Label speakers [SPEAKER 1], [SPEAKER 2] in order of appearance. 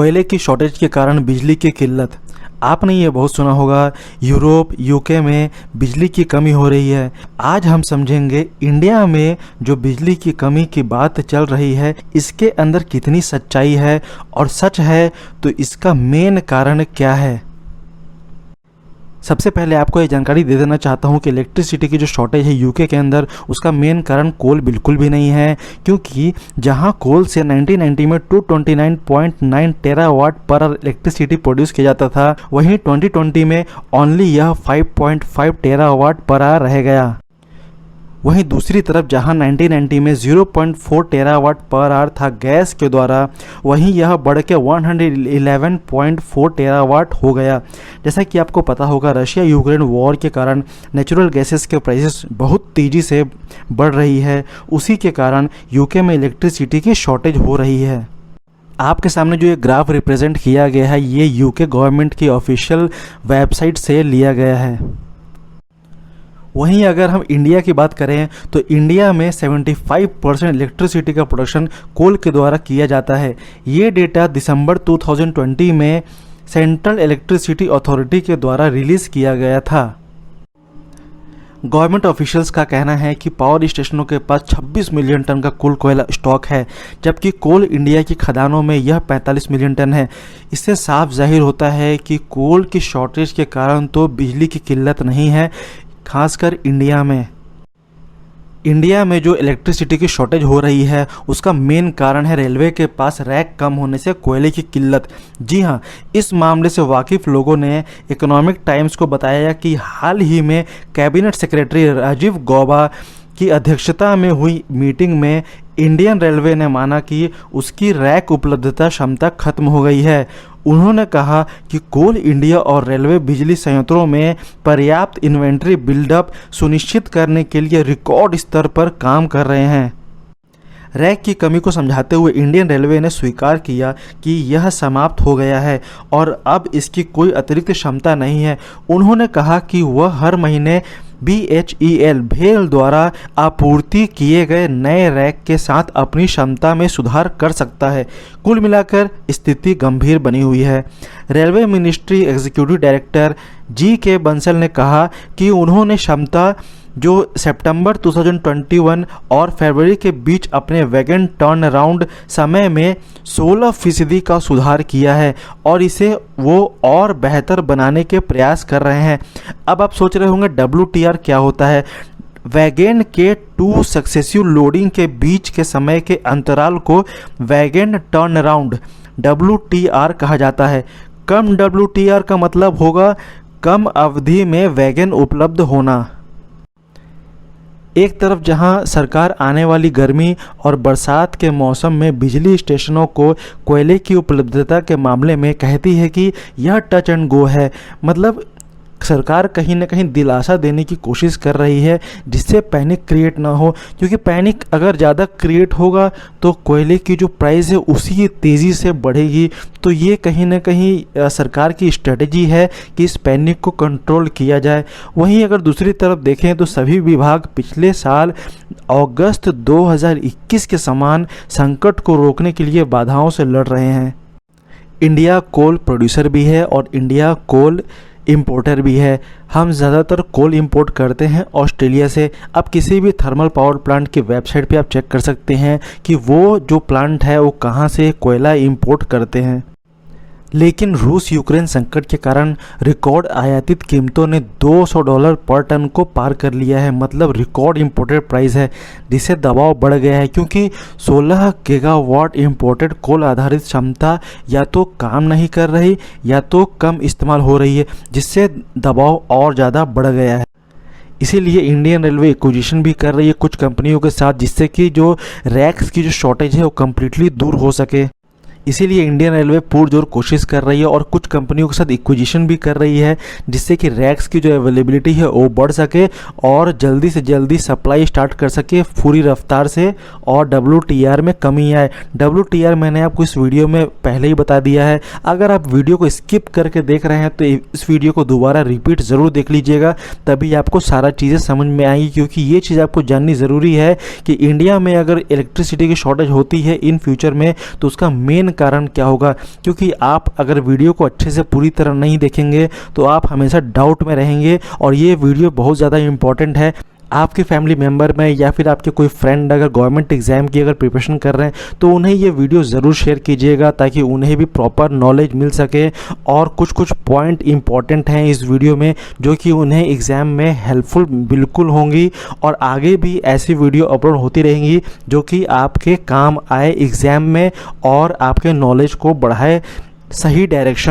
[SPEAKER 1] कोयले की शॉर्टेज के कारण बिजली की किल्लत। आपने ये बहुत सुना होगा, यूरोप यूके में बिजली की कमी हो रही है। आज हम समझेंगे इंडिया में जो बिजली की कमी की बात चल रही है इसके अंदर कितनी सच्चाई है, और सच है तो इसका मेन कारण क्या है। सबसे पहले आपको ये जानकारी दे देना चाहता हूँ कि इलेक्ट्रिसिटी की जो शॉर्टेज है यूके के अंदर, उसका मेन कारण कोल बिल्कुल भी नहीं है। क्योंकि जहाँ कोल से 1990 में 229.9 टेरावाट पर इलेक्ट्रिसिटी प्रोड्यूस किया जाता था, वहीं 2020 में ओनली यह 5.5 टेरावाट पर रह गया। वहीं दूसरी तरफ जहां 1990 में 0.4 टेरावाट पर आवर था गैस के द्वारा, वहीं यह बढ़ के 111.4 टेरावाट हो गया। जैसा कि आपको पता होगा, रशिया यूक्रेन वॉर के कारण नेचुरल गैसेस के प्राइसेस बहुत तेज़ी से बढ़ रही है। उसी के कारण यूके में इलेक्ट्रिसिटी की शॉर्टेज हो रही है। आपके सामने जो ये ग्राफ रिप्रेजेंट किया गया है, ये यूके गवर्नमेंट की ऑफिशियल वेबसाइट से लिया गया है। वहीं अगर हम इंडिया की बात करें तो इंडिया में 75% इलेक्ट्रिसिटी का प्रोडक्शन कोल के द्वारा किया जाता है। ये डेटा दिसंबर 2020 में सेंट्रल इलेक्ट्रिसिटी अथॉरिटी के द्वारा रिलीज़ किया गया था। गवर्नमेंट ऑफिशियल्स का कहना है कि पावर स्टेशनों के पास 26 मिलियन टन का कुल कोयला स्टॉक है, जबकि कोल इंडिया की खदानों में यह 45 मिलियन टन है। इससे साफ जाहिर होता है कि कोल की शॉर्टेज के कारण तो बिजली की किल्लत नहीं है, खासकर इंडिया में जो इलेक्ट्रिसिटी की शॉर्टेज हो रही है उसका मेन कारण है रेलवे के पास रैक कम होने से कोयले की किल्लत। जी हाँ, इस मामले से वाकिफ लोगों ने इकोनॉमिक टाइम्स को बताया कि हाल ही में कैबिनेट सेक्रेटरी राजीव गौबा की अध्यक्षता में हुई मीटिंग में इंडियन रेलवे ने माना कि उसकी रैक उपलब्धता क्षमता खत्म हो गई है। उन्होंने कहा कि कोल इंडिया और रेलवे बिजली संयंत्रों में पर्याप्त इन्वेंट्री बिल्डअप सुनिश्चित करने के लिए रिकॉर्ड स्तर पर काम कर रहे हैं। रैक की कमी को समझाते हुए इंडियन रेलवे ने स्वीकार किया कि यह समाप्त हो गया है और अब इसकी कोई अतिरिक्त क्षमता नहीं है। उन्होंने कहा कि वह हर महीने BHEL भेल द्वारा आपूर्ति किए गए नए रैक के साथ अपनी क्षमता में सुधार कर सकता है। कुल मिलाकर स्थिति गंभीर बनी हुई है। Railway ministry executive director GK Bansal ने कहा कि उन्होंने क्षमता जो सितंबर 2021 और फरवरी के बीच अपने वैगन टर्न अराउंड समय में 16% का सुधार किया है और इसे वो और बेहतर बनाने के प्रयास कर रहे हैं। अब आप सोच रहे होंगे WTR क्या होता है। वैगन के 2 सक्सेसिव लोडिंग के बीच के समय के अंतराल को वैगन टर्न अराउंड WTR कहा जाता है। कम WTR का मतलब होगा कम अवधि में वैगन उपलब्ध होना। एक तरफ जहां सरकार आने वाली गर्मी और बरसात के मौसम में बिजली स्टेशनों को कोयले की उपलब्धता के मामले में कहती है कि यह टच एंड गो है, मतलब सरकार कहीं ना कहीं दिलासा देने की कोशिश कर रही है जिससे पैनिक क्रिएट ना हो। क्योंकि पैनिक अगर ज़्यादा क्रिएट होगा तो कोयले की जो प्राइस है उसी तेज़ी से बढ़ेगी। तो ये कहीं ना कहीं सरकार की स्ट्रेटजी है कि इस पैनिक को कंट्रोल किया जाए। वहीं अगर दूसरी तरफ देखें तो सभी विभाग पिछले साल अगस्त 2021 के समान संकट को रोकने के लिए बाधाओं से लड़ रहे हैं। इंडिया कोल प्रोड्यूसर भी है और इंडिया कोल इम्पोर्टर भी है। हम ज़्यादातर कोल इंपोर्ट करते हैं ऑस्ट्रेलिया से। अब किसी भी थर्मल पावर प्लांट की वेबसाइट पे आप चेक कर सकते हैं कि वो जो प्लांट है वो कहाँ से कोयला इंपोर्ट करते हैं। लेकिन रूस यूक्रेन संकट के कारण रिकॉर्ड आयातित कीमतों ने $200 पर टन को पार कर लिया है, मतलब रिकॉर्ड इंपोर्टेड प्राइस है, जिससे दबाव बढ़ गया है। क्योंकि 16 गीगावाट इंपोर्टेड कोल आधारित क्षमता या तो काम नहीं कर रही या तो कम इस्तेमाल हो रही है, जिससे दबाव और ज़्यादा बढ़ गया है। इसीलिए इंडियन रेलवे एक्विजिशन भी कर रही है कुछ कंपनियों के साथ, जिससे कि जो रैक्स की जो शॉर्टेज है वो कम्प्लीटली दूर हो सके। इसीलिए इंडियन रेलवे पुरजोर कोशिश कर रही है और कुछ कंपनियों के साथ इक्विजिशन भी कर रही है, जिससे कि रैक्स की जो अवेलेबिलिटी है वो बढ़ सके और जल्दी से जल्दी सप्लाई स्टार्ट कर सके पूरी रफ्तार से और WTR में कमी आए। WTR मैंने आपको इस वीडियो में पहले ही बता दिया है। अगर आप वीडियो को स्किप करके देख रहे हैं तो इस वीडियो को दोबारा रिपीट ज़रूर देख लीजिएगा, तभी आपको सारा चीज़ें समझ में आएगी। क्योंकि ये चीज़ आपको जाननी ज़रूरी है कि इंडिया में अगर इलेक्ट्रिसिटी की शॉर्टेज होती है इन फ्यूचर में तो उसका मेन मेन कारण क्या होगा, क्योंकि आप अगर वीडियो को अच्छे से पूरी तरह नहीं देखेंगे तो आप हमेशा डाउट में रहेंगे। और ये वीडियो बहुत ज़्यादा इम्पॉर्टेंट है। आपके फैमिली मेम्बर में या फिर आपके कोई फ्रेंड अगर गवर्नमेंट एग्ज़ाम की अगर प्रिपरेशन कर रहे हैं तो उन्हें ये वीडियो ज़रूर शेयर कीजिएगा, ताकि उन्हें भी प्रॉपर नॉलेज मिल सके। और कुछ कुछ पॉइंट इंपॉर्टेंट हैं इस वीडियो में जो कि उन्हें एग्ज़ाम में हेल्पफुल बिल्कुल होंगी। और आगे भी ऐसी वीडियो अपलोड होती रहेंगी जो कि आपके काम आए एग्ज़ाम में और आपके नॉलेज को बढ़ाए सही डायरेक्शन